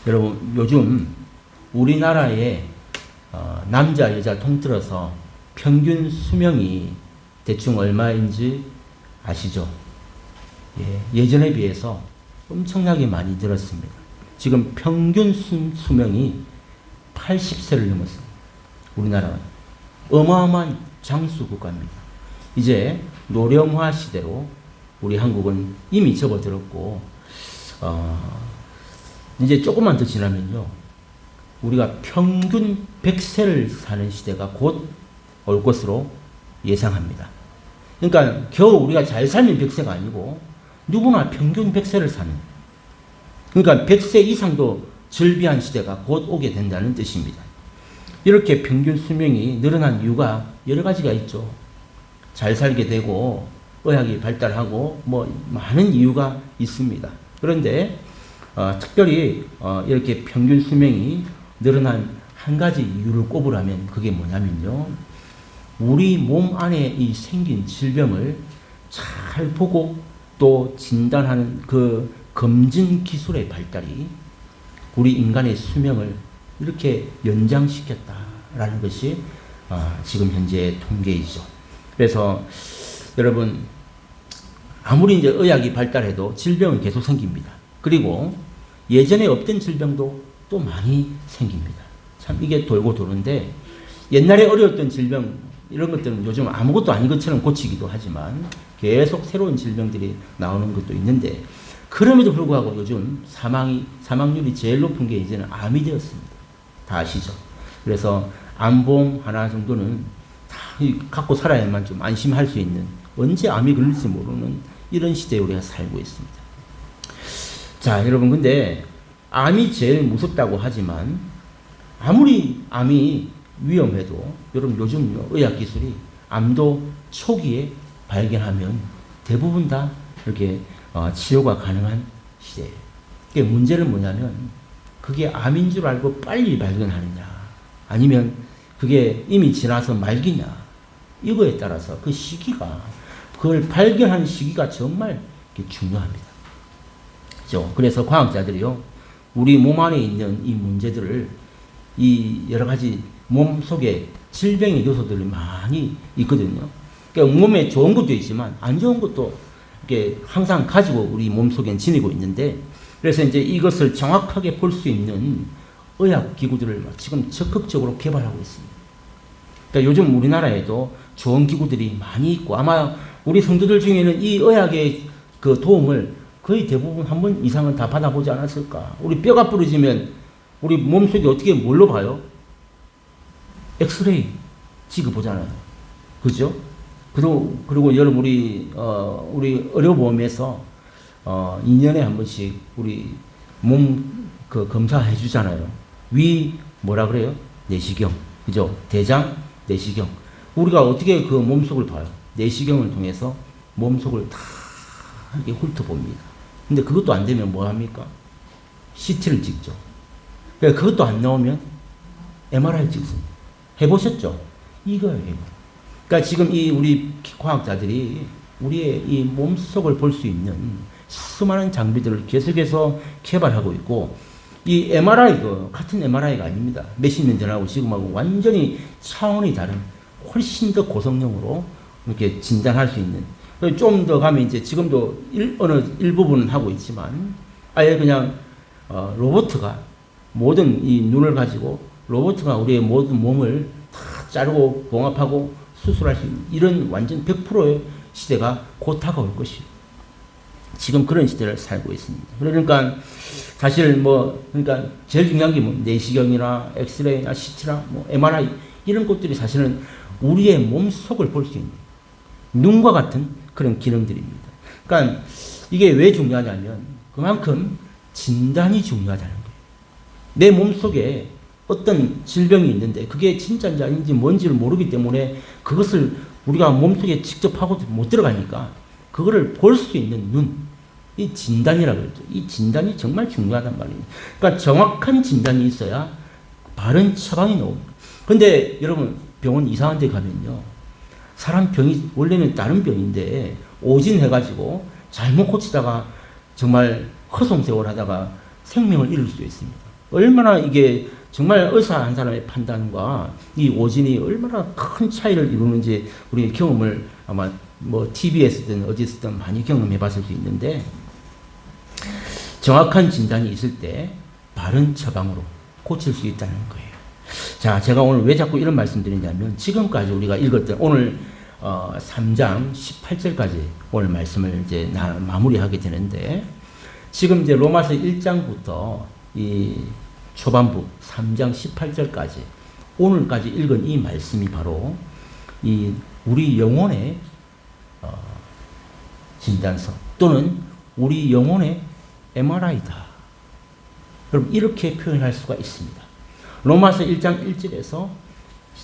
여러분, 요즘 우리나라의 남자, 여자 통틀어서 평균 수명이 대충 얼마인지 아시죠? 예전에 비해서 엄청나게 많이 늘었습니다. 지금 평균 수명이 80세를 넘었습니다. 우리나라는 어마어마한 장수 국가입니다. 이제 노령화 시대로 우리 한국은 이미 접어들었고, 이제 조금만 더 지나면요, 우리가 평균 100세를 사는 시대가 곧 올 것으로 예상합니다. 그러니까 겨우 우리가 잘 살면 100세가 아니고 누구나 평균 100세를 사는, 그러니까 100세 이상도 절비한 시대가 곧 오게 된다는 뜻입니다. 이렇게 평균 수명이 늘어난 이유가 여러 가지가 있죠. 잘 살게 되고 의학이 발달하고 뭐 많은 이유가 있습니다. 그런데 특별히 이렇게 평균 수명이 늘어난 한 가지 이유를 꼽으라면 그게 뭐냐면요, 우리 몸 안에 이 생긴 질병을 잘 보고 또 진단하는 그 검진 기술의 발달이 우리 인간의 수명을 이렇게 연장시켰다라는 것이 지금 현재 통계이죠. 그래서 여러분, 아무리 이제 의학이 발달해도 질병은 계속 생깁니다. 그리고 예전에 없던 질병도 또 많이 생깁니다. 참 이게 돌고 도는데, 옛날에 어려웠던 질병 이런 것들은 요즘 아무것도 아닌 것처럼 고치기도 하지만 계속 새로운 질병들이 나오는 것도 있는데, 그럼에도 불구하고 요즘 사망률이 제일 높은 게 이제는 암이 되었습니다. 다 아시죠? 그래서 암보험 하나 정도는 다 갖고 살아야만 좀 안심할 수 있는, 언제 암이 걸릴지 모르는 이런 시대에 우리가 살고 있습니다. 자, 여러분, 근데 암이 제일 무섭다고 하지만 아무리 암이 위험해도 여러분, 요즘 의학 기술이 암도 초기에 발견하면 대부분 다 이렇게 치료가 가능한 시대예요. 그게 문제는 뭐냐면, 그게 암인 줄 알고 빨리 발견하느냐, 아니면 그게 이미 지나서 말기냐, 이거에 따라서 그 시기가, 그걸 발견하는 시기가 정말 중요합니다. 그렇죠? 그래서 과학자들이요, 우리 몸 안에 있는 이 문제들을, 이 여러 가지 몸 속에 질병의 요소들이 많이 있거든요. 그러니까 몸에 좋은 것도 있지만 안 좋은 것도 이렇게 항상 가지고 우리 몸 속엔 지니고 있는데, 그래서 이제 이것을 정확하게 볼 수 있는 의학 기구들을 지금 적극적으로 개발하고 있습니다. 그러니까 요즘 우리나라에도 좋은 기구들이 많이 있고, 아마 우리 성도들 중에는 이 의학의 그 도움을 거의 대부분 한 번 이상은 다 받아보지 않았을까. 우리 뼈가 부러지면 우리 몸속에 어떻게 뭘로 봐요? 엑스레이 찍어보잖아요. 그죠? 그리고 여러분, 우리 의료보험에서 2년에 한 번씩 우리 몸 그 검사해 주잖아요. 위 뭐라 그래요? 내시경. 그죠? 대장, 내시경. 우리가 어떻게 그 몸속을 봐요? 내시경을 통해서 몸속을 다 이렇게 훑어봅니다. 근데 그것도 안 되면 뭐 합니까? CT를 찍죠. 그것도 안 나오면 MRI 찍습니다. 해보셨죠? 이거예요. 그러니까 지금 우리 과학자들이 우리의 이 몸속을 볼 수 있는 수많은 장비들을 계속해서 개발하고 있고, 이 MRI가 같은 MRI가 아닙니다. 몇십 년 전하고 지금하고 완전히 차원이 다른, 훨씬 더 고성능으로 이렇게 진단할 수 있는, 좀 더 가면 이제 지금도 어느 일부분은 하고 있지만, 아예 그냥 로봇가 모든 이 눈을 가지고 로봇가 우리의 모든 몸을 다 자르고 봉합하고 수술할 수 있는, 이런 완전 100%의 시대가 곧 다가올 것이에요. 지금 그런 시대를 살고 있습니다. 그러니까 사실 그러니까 제일 중요한 게 내시경이나 엑스레이나 CT나 MRI 이런 것들이 사실은 우리의 몸속을 볼 수 있는 눈과 같은 그런 기능들입니다. 그러니까 이게 왜 중요하냐면 그만큼 진단이 중요하다는 거예요. 내 몸속에 어떤 질병이 있는데 그게 진짜인지 아닌지 뭔지를 모르기 때문에 그것을 우리가 몸속에 직접 하고 못 들어가니까 그거를 볼 수 있는 눈, 이 진단이라고 그러죠. 이 진단이 정말 중요하단 말이에요. 그러니까 정확한 진단이 있어야 바른 처방이 나옵니다. 근데 여러분, 병원 이상한 데 가면요, 사람 병이 원래는 다른 병인데 오진해가지고 잘못 고치다가 정말 허송세월 하다가 생명을 잃을 수도 있습니다. 얼마나 이게 정말 의사 한 사람의 판단과 이 오진이 얼마나 큰 차이를 이루는지 우리 경험을 아마 뭐 TV에서든 어디서든 많이 경험해 봤을 수 있는데, 정확한 진단이 있을 때 바른 처방으로 고칠 수 있다는 거예요. 자, 제가 오늘 왜 자꾸 이런 말씀 드리냐면, 지금까지 우리가 읽었던 오늘 3장 18절까지 오늘 말씀을 이제 마무리하게 되는데, 지금 이제 로마서 1장부터 이 초반부 3장 18절까지 오늘까지 읽은 이 말씀이 바로 이 우리 영혼의 진단서 또는 우리 영혼의 MRI다. 그럼 이렇게 표현할 수가 있습니다. 로마서 1장 1절에서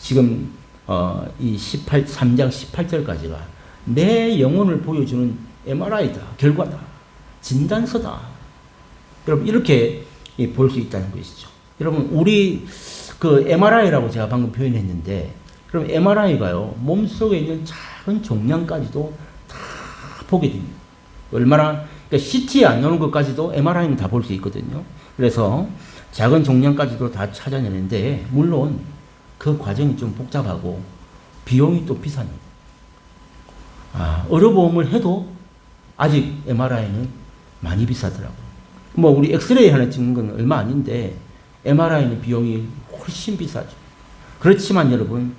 지금 이 3장 18절까지가 내 영혼을 보여주는 MRI다, 결과다, 진단서다. 여러분 이렇게 볼 수 있다는 것이죠. 여러분 우리 그 MRI라고 제가 방금 표현했는데, 그럼 MRI가요 몸속에 있는 작은 종양까지도 다 보게 됩니다. 얼마나 그러니까 CT에 안 나오는 것까지도 MRI는 다 볼 수 있거든요. 그래서 작은 종양까지도 다 찾아내는데, 물론 그 과정이 좀 복잡하고 비용이 또 비쌉니다. 의료보험을 해도 아직 MRI는 많이 비싸더라고요. 뭐 우리 엑스레이 하나 찍는 건 얼마 아닌데 MRI는 비용이 훨씬 비싸죠. 그렇지만 여러분,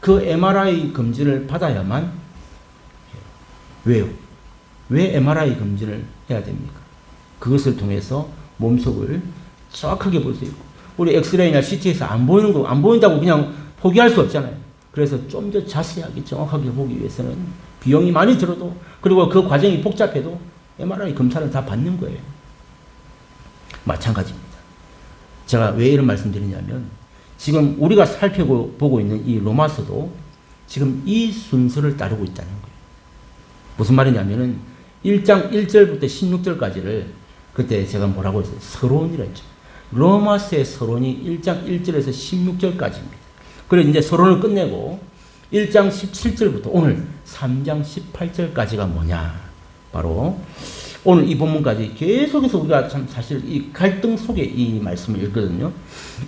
그 MRI 검진을 받아야만, 왜요? 왜 MRI 검진을 해야 됩니까? 그것을 통해서 몸속을 정확하게 볼 수 있고, 우리 엑스레이나 CT에서 안 보인다고 그냥 포기할 수 없잖아요. 그래서 좀 더 자세하게 정확하게 보기 위해서는 비용이 많이 들어도, 그리고 그 과정이 복잡해도 MRI 검사를 다 받는 거예요. 마찬가지입니다. 제가 왜 이런 말씀 드리냐면, 지금 우리가 살펴보고 있는 이 로마서도 지금 이 순서를 따르고 있다는 거예요. 무슨 말이냐면은 1장 1절부터 16절까지를 그때 제가 뭐라고 했어요? 서론이라 했죠. 로마서의 서론이 1장 1절에서 16절까지입니다. 그래서 이제 서론을 끝내고 1장 17절부터 오늘 3장 18절까지가 뭐냐? 바로 오늘 이 본문까지 계속해서 우리가 참 사실 이 갈등 속에 이 말씀을 읽거든요.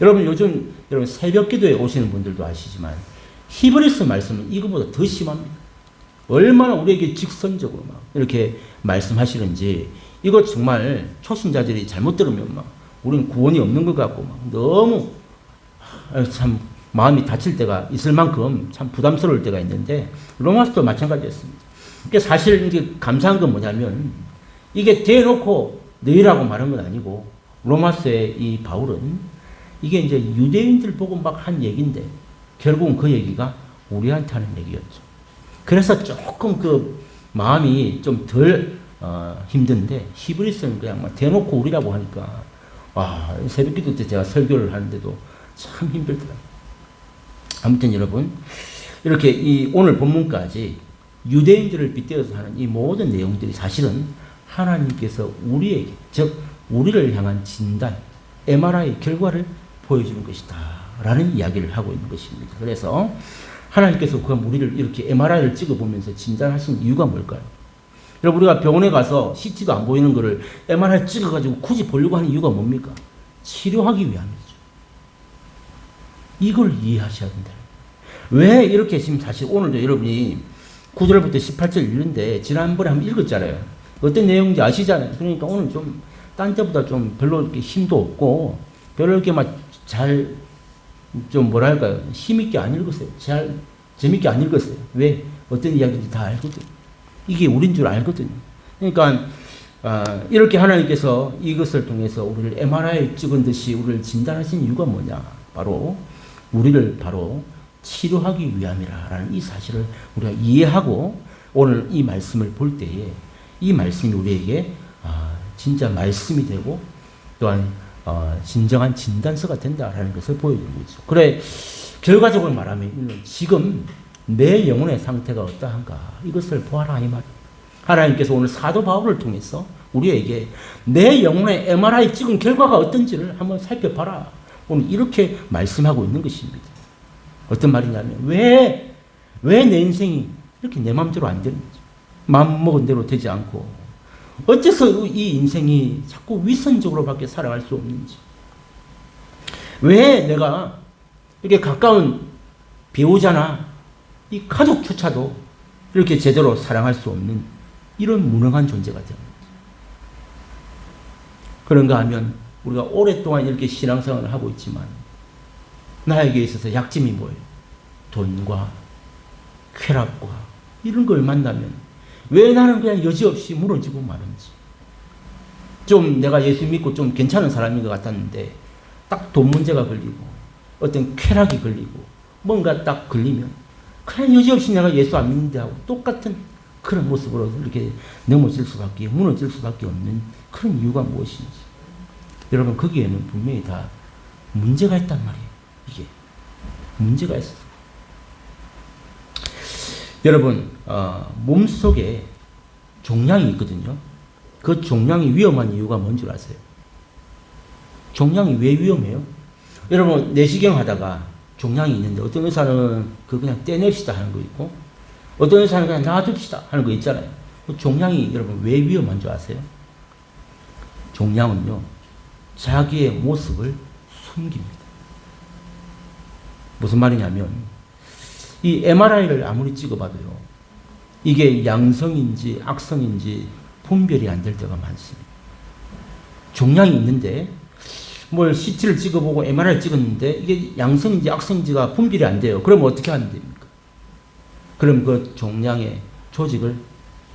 여러분 요즘 여러분 새벽 기도에 오시는 분들도 아시지만 히브리서 말씀은 이거보다 더 심합니다. 얼마나 우리에게 직선적으로 막 이렇게 말씀하시는지, 이거 정말 초신자들이 잘못 들으면 막 우리는 구원이 없는 것 같고 막 너무 참 마음이 다칠 때가 있을 만큼 참 부담스러울 때가 있는데, 로마서도 마찬가지였습니다. 그러니까 사실 이제 감사한 건 뭐냐면, 이게 대놓고 너희라고 말한 건 아니고, 로마서의 이 바울은 이게 이제 유대인들 보고 막 한 얘기인데 결국은 그 얘기가 우리한테 하는 얘기였죠. 그래서 조금 그 마음이 좀 덜 힘든데, 히브리서는 그냥 막 대놓고 우리라고 하니까 새벽 기도 때 제가 설교를 하는데도 참 힘들더라고요. 아무튼 여러분, 이렇게 이 오늘 본문까지 유대인들을 빗대어서 하는 이 모든 내용들이 사실은 하나님께서 우리에게, 즉 우리를 향한 진단, MRI 결과를 보여주는 것이다 라는 이야기를 하고 있는 것입니다. 그래서 하나님께서 그럼 우리를 이렇게 MRI를 찍어보면서 진단하신 이유가 뭘까요? 여러분 우리가 병원에 가서 CT도 안 보이는 거를 MRI 찍어가지고 굳이 보려고 하는 이유가 뭡니까? 치료하기 위함이죠. 이걸 이해하셔야 된다. 왜 이렇게 지금 사실 오늘도 여러분이 9절부터 18절 읽는데 지난번에 한번 읽었잖아요. 어떤 내용인지 아시잖아요. 그러니까 오늘 좀 딴 때보다 좀 별로 이렇게 힘도 없고 별로 이렇게 막 잘 좀 뭐랄까요, 힘있게 안 읽었어요. 잘 재밌게 안 읽었어요. 왜? 어떤 이야기인지 다 알거든요. 이게 우린 줄 알거든요. 그러니까 이렇게 하나님께서 이것을 통해서 우리를 MRI 찍은 듯이 우리를 진단하신 이유가 뭐냐? 바로 우리를 바로 치료하기 위함이라는 이 사실을 우리가 이해하고 오늘 이 말씀을 볼 때에 이 말씀이 우리에게 진짜 말씀이 되고 또한 진정한 진단서가 된다라는 것을 보여주는 거죠. 그래, 결과적으로 말하면 지금 내 영혼의 상태가 어떠한가 이것을 보아라 이 말이에요. 하나님께서 오늘 사도 바울을 통해서 우리에게 내 영혼의 MRI 찍은 결과가 어떤지를 한번 살펴봐라. 오늘 이렇게 말씀하고 있는 것입니다. 어떤 말이냐면 왜 내 인생이 이렇게 내 마음대로 안 되는지, 마음먹은 대로 되지 않고 어째서 이 인생이 자꾸 위선적으로밖에 살아갈 수 없는지, 왜 내가 이렇게 가까운 배우자나 이 가족조차도 이렇게 제대로 사랑할 수 없는 이런 무능한 존재가 되는 거죠. 그런가 하면 우리가 오랫동안 이렇게 신앙생활을 하고 있지만 나에게 있어서 약점이 뭐예요? 돈과 쾌락과 이런 걸 만나면 왜 나는 그냥 여지없이 무너지고 마는지. 좀 내가 예수 믿고 좀 괜찮은 사람인 것 같았는데 딱 돈 문제가 걸리고 어떤 쾌락이 걸리고 뭔가 딱 걸리면 그냥 여지없이 내가 예수 안 믿는데 하고 똑같은 그런 모습으로 이렇게 넘어질 수밖에, 무너질 수밖에 없는 그런 이유가 무엇인지. 여러분, 거기에는 분명히 다 문제가 있단 말이에요. 이게 문제가 있어. 여러분, 몸속에 종양이 있거든요. 그 종양이 위험한 이유가 뭔 줄 아세요? 종양이 왜 위험해요? 여러분, 내시경 하다가 종양이 있는데 어떤 의사는 그냥 떼냅시다 하는 거 있고 어떤 의사는 그냥 놔둡시다 하는 거 있잖아요. 그 종양이 여러분 왜 위험한 줄 아세요? 종양은요, 자기의 모습을 숨깁니다. 무슨 말이냐면 이 MRI를 아무리 찍어봐도요, 이게 양성인지 악성인지 분별이 안 될 때가 많습니다. 종양이 있는데 뭘 CT를 찍어보고 MRI를 찍었는데 이게 양성인지 악성인지가 분별이 안 돼요. 그럼 어떻게 하면 됩니까? 그럼 그 종양의 조직을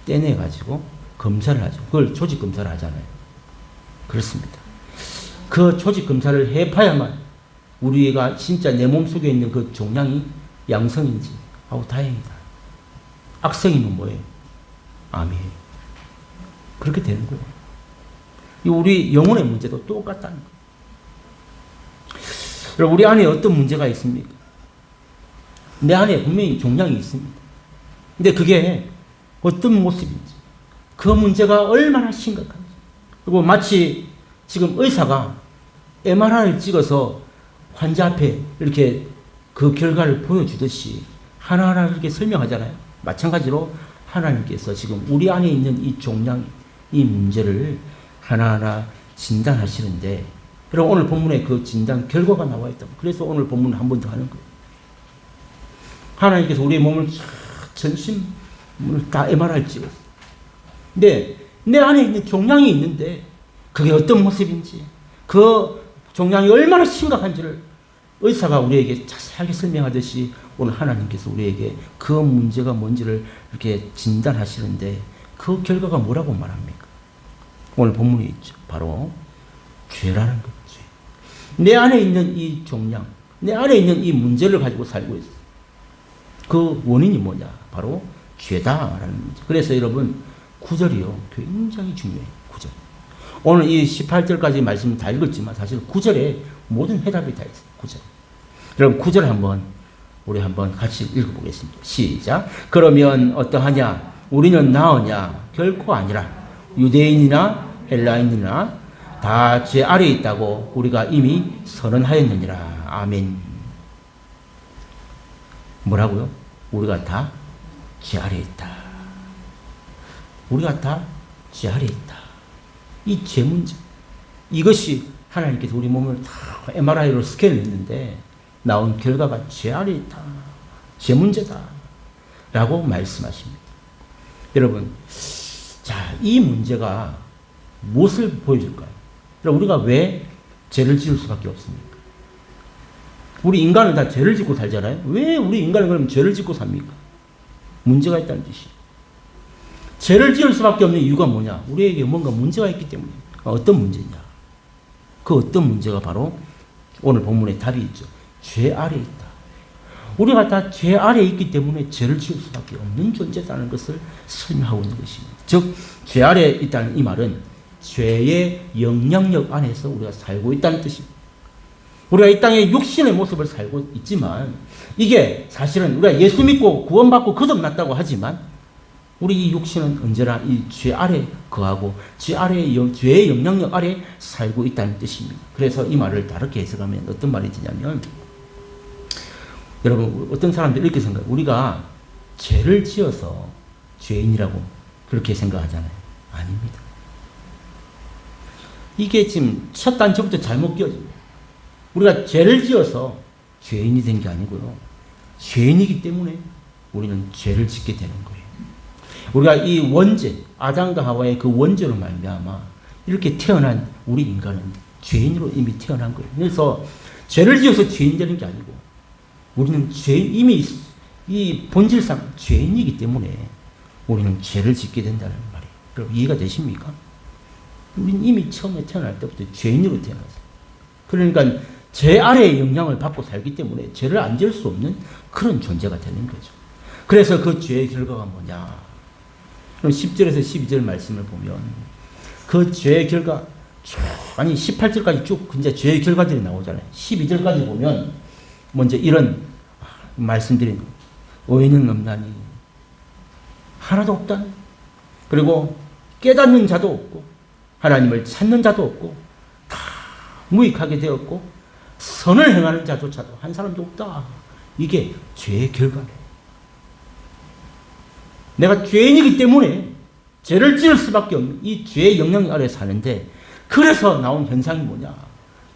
떼내가지고 검사를 하죠. 그걸 조직 검사를 하잖아요. 그렇습니다. 그 조직 검사를 해봐야만 우리가 진짜 내 몸속에 있는 그 종양이 양성인지, 아우 다행이다. 악성이면 뭐예요? 암이에요. 그렇게 되는 거예요. 우리 영혼의 문제도 똑같다는 거예요. 여러분, 우리 안에 어떤 문제가 있습니까? 내 안에 분명히 종양이 있습니다. 근데 그게 어떤 모습인지, 그 문제가 얼마나 심각한지, 그리고 마치 지금 의사가 MRI를 찍어서 환자 앞에 이렇게 그 결과를 보여주듯이 하나하나 이렇게 설명하잖아요. 마찬가지로 하나님께서 지금 우리 안에 있는 이 종양, 이 문제를 하나하나 진단하시는데, 여러분 오늘 본문에 그 진단 결과가 나와 있다. 그래서 오늘 본문을 한 번 더 하는 거예요. 하나님께서 우리의 몸을 전신을 다 MRI 찍었어요. 근데 내 안에 있는 종양이 있는데 그게 어떤 모습인지, 그 종양이 얼마나 심각한지를 의사가 우리에게 자세하게 설명하듯이 오늘 하나님께서 우리에게 그 문제가 뭔지를 이렇게 진단하시는데 그 결과가 뭐라고 말합니까? 오늘 본문에 있죠. 바로 죄라는 거죠. 내 안에 있는 이 종양, 내 안에 있는 이 문제를 가지고 살고 있어요. 그 원인이 뭐냐? 바로 죄다라는 문제. 그래서 여러분, 9절이요. 굉장히 중요해요. 9절. 오늘 이 18절까지 말씀 다 읽었지만 사실 9절에 모든 해답이 다 있어요. 9절. 여러분 9절 우리 한번 같이 읽어보겠습니다. 시작. 그러면 어떠하냐? 우리는 나으냐? 결코 아니라. 유대인이나 헬라인이나 다 죄 아래에 있다고 우리가 이미 선언하였느니라. 아멘. 뭐라고요? 우리가 다 죄 아래에 있다. 우리가 다 죄 아래에 있다. 이 죄 문제. 이것이 하나님께서 우리 몸을 다 MRI로 스캔을 했는데 나온 결과가 죄 아래에 있다. 죄 문제다. 라고 말씀하십니다. 여러분, 자, 이 문제가 무엇을 보여줄까요? 우리가 왜 죄를 지을 수밖에 없습니까? 우리 인간은 다 죄를 짓고 살잖아요. 왜 우리 인간은 그럼 죄를 짓고 삽니까? 문제가 있다는 뜻이에요. 죄를 지을 수밖에 없는 이유가 뭐냐? 우리에게 뭔가 문제가 있기 때문에. 어떤 문제냐? 그 어떤 문제가 바로 오늘 본문에 답이 있죠. 죄 아래에 있다. 우리가 다 죄 아래에 있기 때문에 죄를 지을 수밖에 없는 존재라는 것을 설명하고 있는 것입니다. 즉, 죄 아래에 있다는 이 말은 죄의 영향력 안에서 우리가 살고 있다는 뜻입니다. 우리가 이 땅에 육신의 모습을 살고 있지만 이게 사실은 우리가 예수 믿고 구원받고 거듭났다고 하지만 우리 이 육신은 언제나 이 죄 아래 거하고 죄의 영향력 아래 살고 있다는 뜻입니다. 그래서 이 말을 다르게 해석하면 어떤 말이 되냐면, 여러분 어떤 사람들이 이렇게 생각해요. 우리가 죄를 지어서 죄인이라고 그렇게 생각하잖아요. 아닙니다. 이게 지금 첫 단추부터 잘못 끼워집니다. 우리가 죄를 지어서 죄인이 된 게 아니고요. 죄인이기 때문에 우리는 죄를 짓게 되는 거예요. 우리가 이 원죄, 아담과 하와의 그 원죄로 말미암아 이렇게 태어난 우리 인간은 죄인으로 이미 태어난 거예요. 그래서 죄를 지어서 죄인 되는 게 아니고 우리는 이미 이 본질상 죄인이기 때문에 우리는 죄를 짓게 된다는 말이에요. 여러분 이해가 되십니까? 우리는 이미 처음에 태어날 때부터 죄인으로 태어났어요. 그러니까 죄 아래의 영향을 받고 살기 때문에 죄를 안 지을 수 없는 그런 존재가 되는 거죠. 그래서 그 죄의 결과가 뭐냐? 그럼 10절에서 12절 말씀을 보면 그 죄의 결과 아니 18절까지 쭉 이제 죄의 결과들이 나오잖아요. 12절까지 보면 먼저 이런 말씀드린 의인은 없나니 하나도 없다. 그리고 깨닫는 자도 없고 하나님을 찾는 자도 없고 다 무익하게 되었고 선을 행하는 자조차도 한 사람도 없다. 이게 죄의 결과예요. 내가 죄인이기 때문에 죄를 지을 수밖에 없는 이 죄의 영향 아래 사는데 그래서 나온 현상이 뭐냐.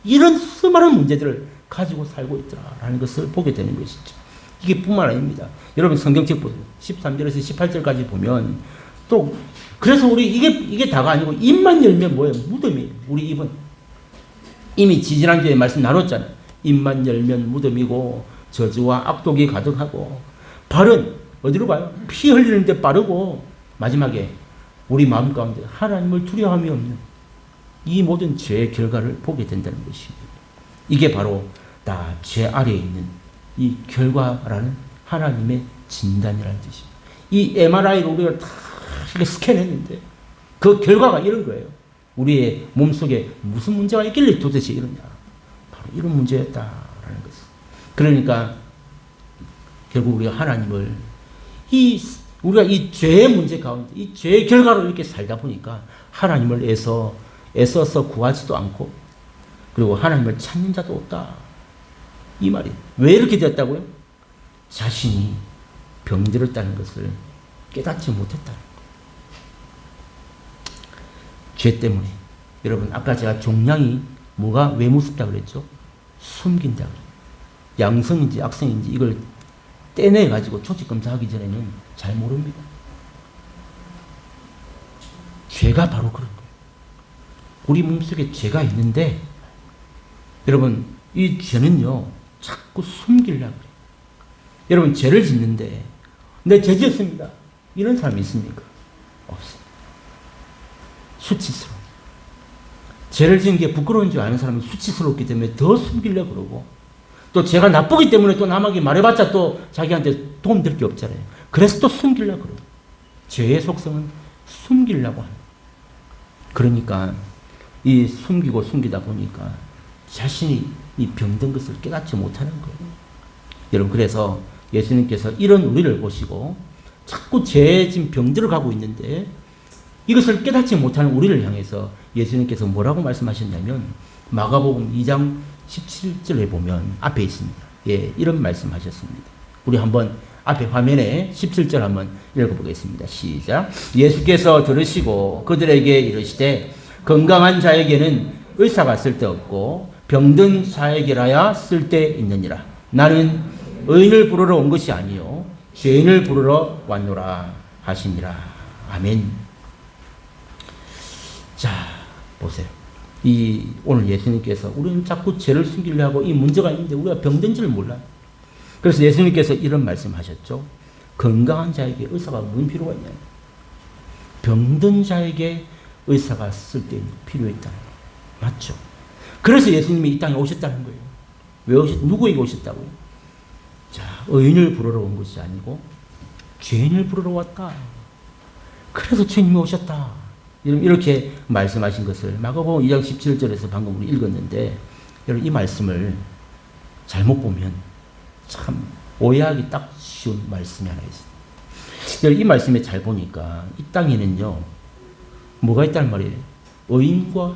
이런 수많은 문제들을 가지고 살고 있더라라는 것을 보게 되는 것이죠. 이게 뿐만 아닙니다. 여러분 성경책 보세요. 13절에서 18절까지 보면 또 그래서 우리 이게 다가 아니고 입만 열면 뭐예요? 무덤이에요. 우리 입은 이미 지지난주에 말씀 나눴잖아요. 입만 열면 무덤이고 저주와 악독이 가득하고 발은 어디로 가요? 피 흘리는 데 빠르고 마지막에 우리 마음 가운데 하나님을 두려움이 없는 이 모든 죄의 결과를 보게 된다는 것입니다. 이게 바로 다 죄 아래에 있는 이 결과라는 하나님의 진단이라는 뜻입니다. 이 MRI로 우리가 다 이렇게 스캔했는데 그 결과가 이런 거예요. 우리의 몸속에 무슨 문제가 있길래 도대체 이러냐. 바로 이런 문제였다라는 것을. 그러니까 결국 우리가 하나님을 우리가 이 죄의 문제 가운데 이 죄의 결과로 이렇게 살다 보니까 하나님을 애써서 구하지도 않고 그리고 하나님을 찾는 자도 없다. 이 말이 왜 이렇게 되었다고요? 자신이 병들었다는 것을 깨닫지 못했다는 거예요. 죄 때문에. 여러분 아까 제가 종양이 뭐가 왜 무섭다고 그랬죠? 숨긴다고 그래요. 양성인지 악성인지 이걸 떼내가지고 조직검사하기 전에는 잘 모릅니다. 죄가 바로 그런 거예요. 우리 몸속에 죄가 있는데 여러분 이 죄는요 자꾸 숨기려고 그래요. 여러분 죄를 짓는데 내 죄 지었습니다. 이런 사람이 있습니까? 없습니다. 수치스러워. 죄를 지은 게 부끄러운 줄 아는 사람이 수치스럽기 때문에 더 숨기려고 그러고 또 죄가 나쁘기 때문에 또 남에게 말해봤자 또 자기한테 도움될 게 없잖아요. 그래서 또 숨기려고 그러고 죄의 속성은 숨기려고 하는 거예요. 그러니까 이 숨기고 숨기다 보니까 자신이 이 병든 것을 깨닫지 못하는 거예요. 여러분 그래서 예수님께서 이런 우리를 보시고 자꾸 죄에 지금 병들어 가고 있는데 이것을 깨닫지 못하는 우리를 향해서 예수님께서 뭐라고 말씀하셨냐면 마가복음 2장 17절에 보면 앞에 있습니다. 예, 이런 말씀하셨습니다. 우리 한번 앞에 화면에 17절 한번 읽어보겠습니다. 시작. 예수께서 들으시고 그들에게 이르시되 건강한 자에게는 의사가 쓸데없고 병든 자에게라야 쓸데있느니라. 나는 의인을 부르러 온 것이 아니요 죄인을 부르러 왔노라 하시니라. 아멘. 자, 보세요. 오늘 예수님께서 우리는 자꾸 죄를 숨기려 하고 이 문제가 있는데 우리가 병든 줄 몰라요. 그래서 예수님께서 이런 말씀 하셨죠. 건강한 자에게 의사가 무슨 필요가 있냐. 병든 자에게 의사가 필요했다는 거예요. 맞죠? 그래서 예수님이 이 땅에 오셨다는 거예요. 왜 누구에게 오셨다고요? 자, 의인을 부르러 온 것이 아니고 죄인을 부르러 왔다. 그래서 주님이 오셨다. 이렇게 말씀하신 것을 마가복음 2장 17절에서 방금 우리 읽었는데 여러분 이 말씀을 잘못 보면 참 오해하기 딱 쉬운 말씀이 하나 있어요. 여러분 이 말씀에 잘 보니까 이 땅에는요 뭐가 있다는 말이에요? 의인과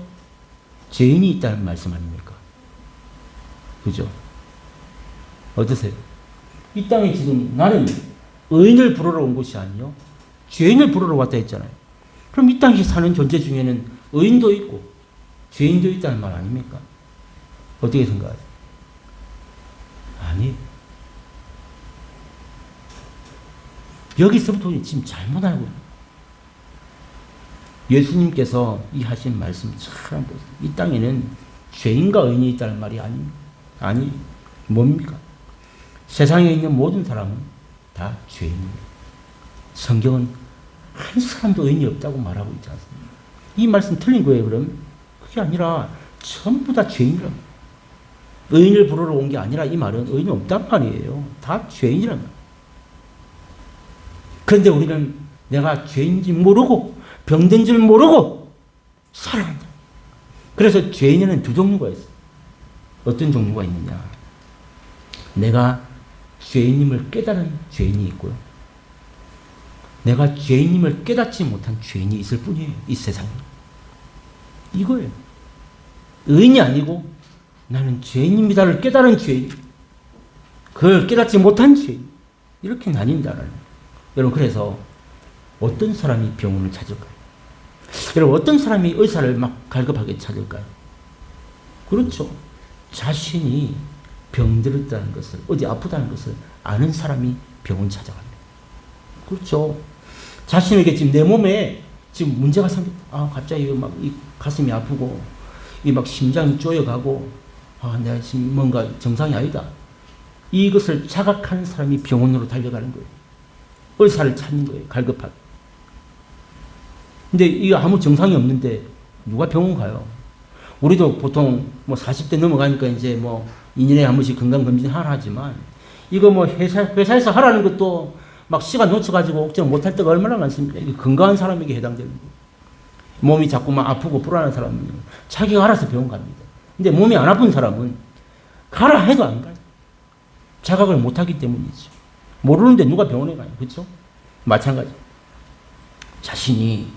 죄인이 있다는 말씀 아닙니까? 그죠? 어떠세요? 이 땅에 지금 나는 의인을 부르러 온 것이 아니요 죄인을 부르러 왔다 했잖아요. 그럼 이 땅에 사는 존재 중에는 의인도 있고 죄인도 있다는 말 아닙니까? 어떻게 생각하세요? 아니. 여기서부터 지금 잘못 알고 있는 예수님께서 이 하신 말씀 참 보세요. 이 땅에는 죄인과 의인이 있다는 말이 아닙니다. 아니, 뭡니까? 세상에 있는 모든 사람은 다 죄인입니다. 성경은 한 사람도 의인이 없다고 말하고 있지 않습니까? 이 말씀 틀린 거예요, 그럼? 그게 아니라 전부 다 죄인이란 말이에요. 의인을 부르러 온 게 아니라 이 말은 의인이 없단 말이에요. 다 죄인이란 말이에요. 그런데 우리는 내가 죄인지 모르고 병든 줄 모르고 살아간다. 그래서 죄인에는 두 종류가 있어요. 어떤 종류가 있느냐? 내가 죄인임을 깨달은 죄인이 있고요. 내가 죄인임을 깨닫지 못한 죄인이 있을 뿐이에요. 이 세상에. 이거예요. 의인이 아니고 나는 죄인입니다를 깨달은 죄인. 그걸 깨닫지 못한 죄인. 이렇게 나뉜다는 거예요. 여러분, 그래서 어떤 사람이 병원을 찾을까요? 여러분, 어떤 사람이 의사를 막 갈급하게 찾을까요? 그렇죠. 자신이 병들었다는 것을, 어디 아프다는 것을 아는 사람이 병원 찾아갑니다. 그렇죠. 자신에게 지금 내 몸에 지금 문제가 생겼다. 아, 갑자기 막 이 가슴이 아프고, 이 막 심장이 쪼여가고, 아, 내가 지금 뭔가 정상이 아니다. 이것을 자각하는 사람이 병원으로 달려가는 거예요. 의사를 찾는 거예요. 갈급하게. 근데 이거 아무 정상이 없는데 누가 병원 가요? 우리도 보통 뭐 40대 넘어가니까 이제 뭐 2년에 한 번씩 건강검진 하라 하지만 이거 뭐 회사에서 하라는 것도 막 시간 놓쳐가지고 옥정 못할 때가 얼마나 많습니까? 이게 건강한 사람에게 해당되는 거예요. 몸이 자꾸만 아프고 불안한 사람은 자기가 알아서 병원 갑니다. 근데 몸이 안 아픈 사람은 가라 해도 안 가요. 자각을 못하기 때문이죠. 모르는데 누가 병원에 가요? 그렇죠? 마찬가지. 자신이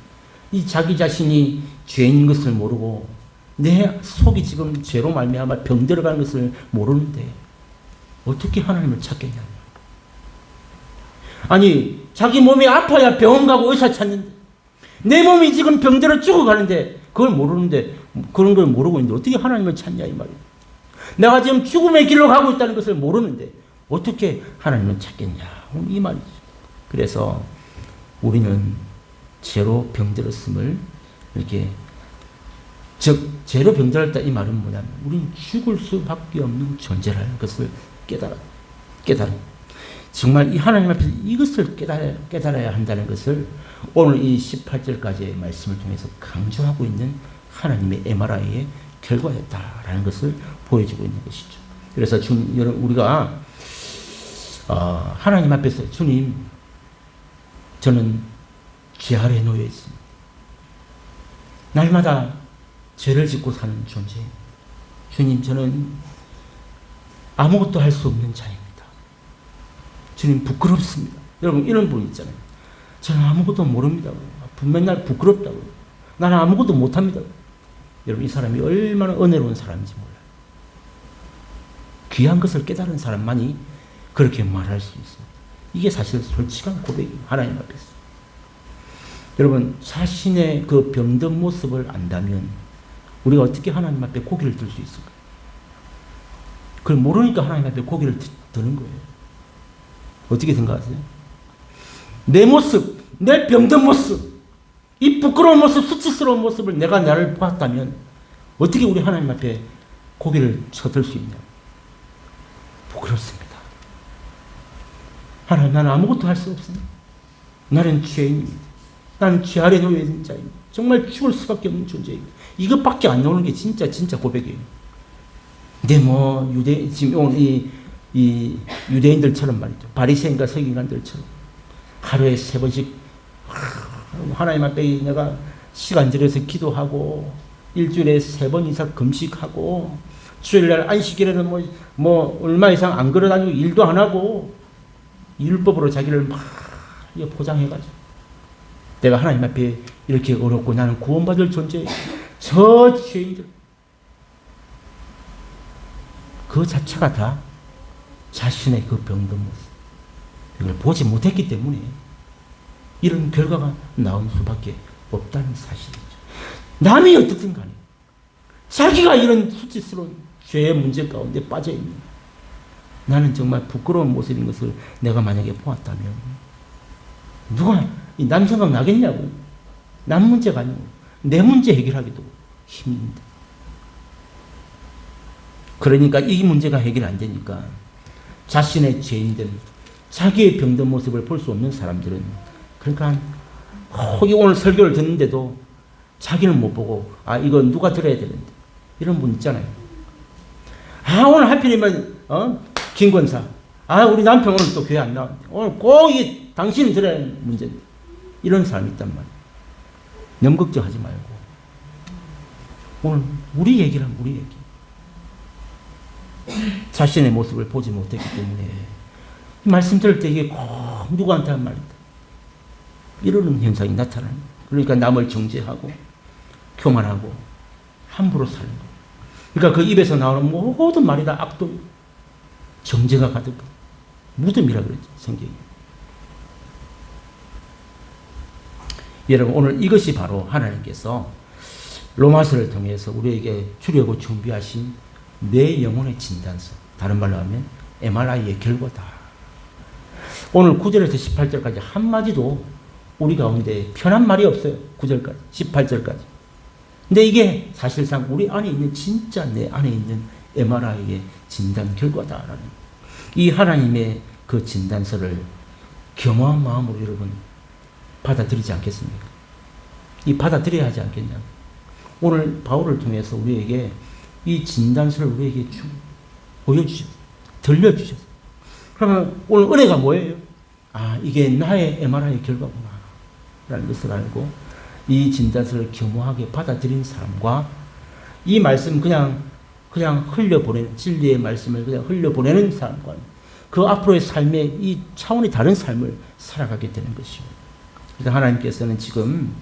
이 자기 자신이 죄인 것을 모르고 내 속이 지금 죄로 말미암아 병들어가는 것을 모르는데 어떻게 하나님을 찾겠냐? 아니, 자기 몸이 아파야 병원 가고 의사 찾는데 내 몸이 지금 병들어 죽어가는데 그걸 모르는데, 그런 걸 모르고 있는데 어떻게 하나님을 찾냐 이 말이에요. 내가 지금 죽음의 길로 가고 있다는 것을 모르는데 어떻게 하나님을 찾겠냐 이 말이죠. 그래서 우리는 죄로 병들었음을 이렇게, 즉 죄로 병들었다 이 말은 뭐냐면 우리는 죽을 수밖에 없는 존재라는 것을 깨달아. 정말 이 하나님 앞에서 이것을 깨달아야 한다는 것을 오늘 이 18절까지의 말씀을 통해서 강조하고 있는 하나님의 MRI의 결과였다라는 것을 보여주고 있는 것이죠. 그래서 여러분, 우리가 하나님 앞에서 주님, 저는 죄 아래 놓여 있습니다. 날마다 죄를 짓고 사는 존재입니다. 주님, 저는 아무것도 할 수 없는 자입니다. 주님, 부끄럽습니다. 여러분, 이런 분 있잖아요. 저는 아무것도 모릅니다. 맨날 부끄럽다고요. 나는 아무것도 못합니다. 여러분, 이 사람이 얼마나 은혜로운 사람인지 몰라요. 귀한 것을 깨달은 사람만이 그렇게 말할 수 있습니다. 이게 사실 솔직한 고백이에요. 하나님 앞에서. 여러분, 자신의 그 병든 모습을 안다면 우리가 어떻게 하나님 앞에 고개를 들 수 있을까요? 그걸 모르니까 하나님 앞에 고개를 드는 거예요. 어떻게 생각하세요? 내 모습, 내 병든 모습, 이 부끄러운 모습, 수치스러운 모습을 내가 나를 보았다면 어떻게 우리 하나님 앞에 고개를 쳐들 수 있냐? 부끄럽습니다. 하나님, 나는 아무것도 할 수 없습니다. 나는 죄인입니다. 나는 죄 아래 놓여 있는 자입니다. 정말 죽을 수밖에 없는 존재입니다. 이것밖에 안 나오는 게 진짜 고백이에요. 근데 뭐 지금 오늘 이 유대인들처럼 말이죠. 바리새인과 서기관들처럼 하루에 3번씩 하나님 앞에 내가 시간 들여서 기도하고 일주일에 3번 이상 금식하고 주일날 안식일에는 뭐 얼마 이상 안 걸어다니고 일도 안 하고 율법으로 자기를 막 포장해가지고 내가 하나님 앞에 이렇게 어렵고 나는 구원받을 존재, 저 죄인들, 그 자체가 다 자신의 그 병든 모습, 이걸 보지 못했기 때문에 이런 결과가 나올 수밖에 없다는 사실이죠. 남이 어떻든 간에 자기가 이런 수치스러운 죄의 문제 가운데 빠져있는, 나는 정말 부끄러운 모습인 것을 내가 만약에 보았다면 누가 남 생각 나겠냐고. 남 문제가 아니고 내 문제 해결하기도 힘든데. 그러니까 이 문제가 해결 안 되니까 자신의 죄인들, 자기의 병든 모습을 볼 수 없는 사람들은 그러니까 오늘 설교를 듣는데도 자기는 못 보고 이거 누가 들어야 되는데 이런 분 있잖아요. 오늘 하필이면 김 권사 우리 남편 오늘 또 교회 안 나왔는데 오늘 꼭 이게 당신이 들어야 하는 문제인데 이런 사람이 있단 말이에요. 너무 걱정하지 말고 오늘 우리 얘기를 하면 우리 얘기. 자신의 모습을 보지 못했기 때문에 이 말씀 들을 때 이게 꼭 누구한테 한 말이다. 이러는 현상이 나타나는 거예요. 그러니까 남을 정죄하고 교만하고 함부로 사는 거예요. 그러니까 그 입에서 나오는 모든 말이 다 악독, 정죄가 가득 무덤이라 그랬죠, 성경이. 여러분 오늘 이것이 바로 하나님께서 로마서를 통해서 우리에게 주려고 준비하신 내 영혼의 진단서, 다른 말로 하면 MRI의 결과다. 오늘 9절에서 18절까지 한마디도 우리 가운데 편한 말이 없어요. 9절까지 18절까지. 근데 이게 사실상 우리 안에 있는 진짜 내 안에 있는 MRI의 진단 결과다라는 이 하나님의 그 진단서를 겸허한 마음으로 여러분 받아들이지 않겠습니까? 이 받아들여야 하지 않겠냐? 오늘 바울을 통해서 우리에게 이 진단서를 우리에게 보여주셨어요. 들려주셨어요. 그러면 오늘 은혜가 뭐예요? 이게 나의 MRI 결과구나 라는 것을 알고 이 진단서를 겸허하게 받아들인 사람과 이 말씀 그냥 흘려보내는 진리의 말씀을 그냥 흘려보내는 사람과 그 앞으로의 삶의 이 차원이 다른 삶을 살아가게 되는 것이요. 그래서 하나님께서는 지금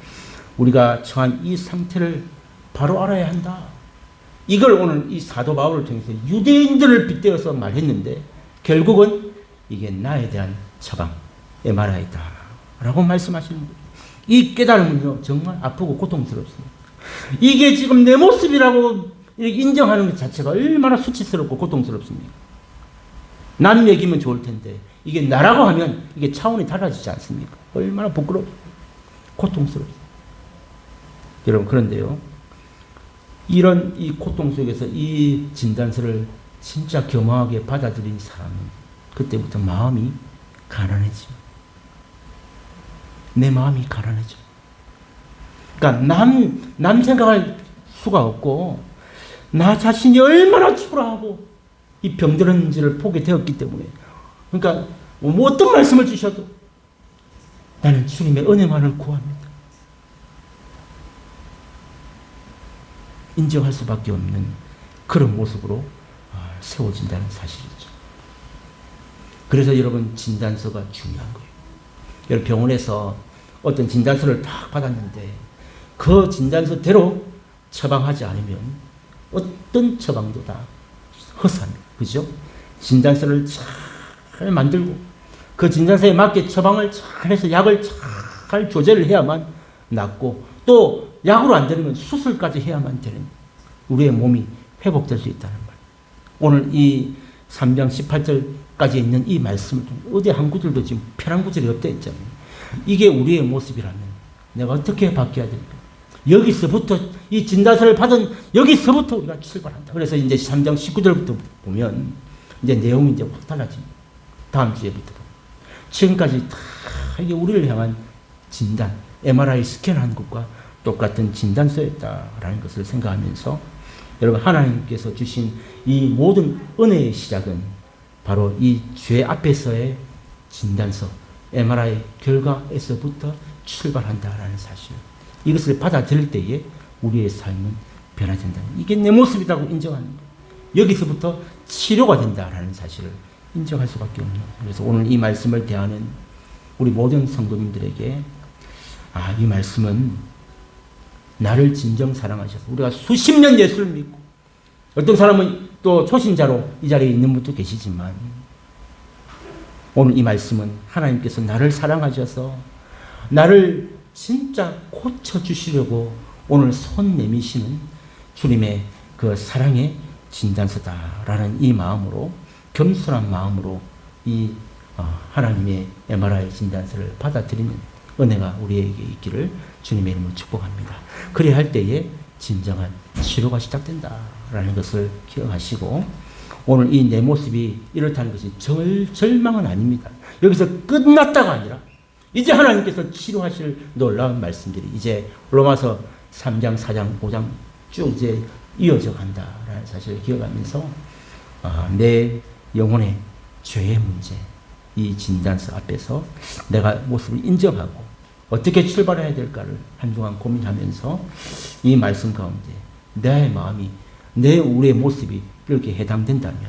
우리가 처한 이 상태를 바로 알아야 한다. 이걸 오늘 이 사도 바울을 통해서 유대인들을 빗대어서 말했는데 결국은 이게 나에 대한 처방, MRI다 라고 말씀하시는 거예요. 이 깨달음은요 정말 아프고 고통스럽습니다. 이게 지금 내 모습이라고 인정하는 것 자체가 얼마나 수치스럽고 고통스럽습니까? 남 얘기면 좋을 텐데 이게 나라고 하면 이게 차원이 달라지지 않습니까? 얼마나 부끄럽고 고통스럽습니다. 여러분 그런데요 이런 이 고통 속에서 이 진단서를 진짜 겸허하게 받아들인 사람은 그때부터 마음이 가난해집니다. 내 마음이 가난해져. 그러니까 남 생각할 수가 없고 나 자신이 얼마나 초라하고 이 병들었는지를 보게 되었기 때문에 그러니까 뭐 어떤 말씀을 주셔도 나는 주님의 은혜만을 구합니다. 인정할 수밖에 없는 그런 모습으로 세워진다는 사실이죠. 그래서 여러분 진단서가 중요한 거예요. 여러분 병원에서 어떤 진단서를 딱 받았는데 그 진단서대로 처방하지 않으면 어떤 처방도 다 허사합니다. 그죠? 진단서를 잘 만들고 그 진단서에 맞게 처방을 잘 해서 약을 잘 조절을 해야만 낫고 또 약으로 안 되면 수술까지 해야만 되는 우리의 몸이 회복될 수 있다는 말. 오늘 이 3장 18절까지 있는 이 말씀을 어디 한 구절도 지금 편한 구절이 없다 했잖아요. 이게 우리의 모습이라면 내가 어떻게 바뀌어야 될까? 여기서부터 이 진단서를 받은 여기서부터 우리가 출발한다. 그래서 이제 3장 19절부터 보면 이제 내용이 이제 확 달라집니다. 다음 주에부터. 지금까지 다 이게 우리를 향한 진단, MRI 스캔한 것과 똑같은 진단서였다라는 것을 생각하면서 여러분 하나님께서 주신 이 모든 은혜의 시작은 바로 이 죄 앞에서의 진단서, MRI 결과에서부터 출발한다라는 사실. 이것을 받아들일 때에 우리의 삶은 변화된다. 이게 내 모습이라고 인정하는 거예요. 여기서부터 치료가 된다라는 사실을 인정할 수밖에 없는 거예요. 그래서 오늘 이 말씀을 대하는 우리 모든 성도님들에게 이 말씀은 나를 진정 사랑하셔서 우리가 수십 년 예수를 믿고 어떤 사람은 또 초신자로 이 자리에 있는 분도 계시지만 오늘 이 말씀은 하나님께서 나를 사랑하셔서 나를 진짜 고쳐주시려고 오늘 손 내미시는 주님의 그 사랑의 진단서다라는 이 마음으로 겸손한 마음으로 이 하나님의 MRI 진단서를 받아들이는 은혜가 우리에게 있기를 주님의 이름으로 축복합니다. 그래야 할 때에 진정한 치료가 시작된다라는 것을 기억하시고, 오늘 이 내 모습이 이렇다는 것이 절망은 아닙니다. 여기서 끝났다가 아니라 이제 하나님께서 치료하실 놀라운 말씀들이 이제 로마서 3장, 4장, 5장 쭉 이제 이어져 간다라는 사실을 기억하면서 내 영혼의 죄의 문제, 이 진단서 앞에서 내가 모습을 인정하고 어떻게 출발해야 될까를 한동안 고민하면서 이 말씀 가운데 내 마음이, 내 우리의 모습이 이렇게 해당된다면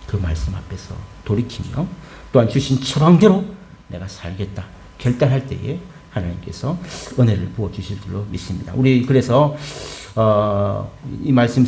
그 말씀 앞에서 돌이키며 또한 주신 처방대로 내가 살겠다 결단할 때에 하나님께서 은혜를 부어주실 줄로 믿습니다. 우리 그래서 이 말씀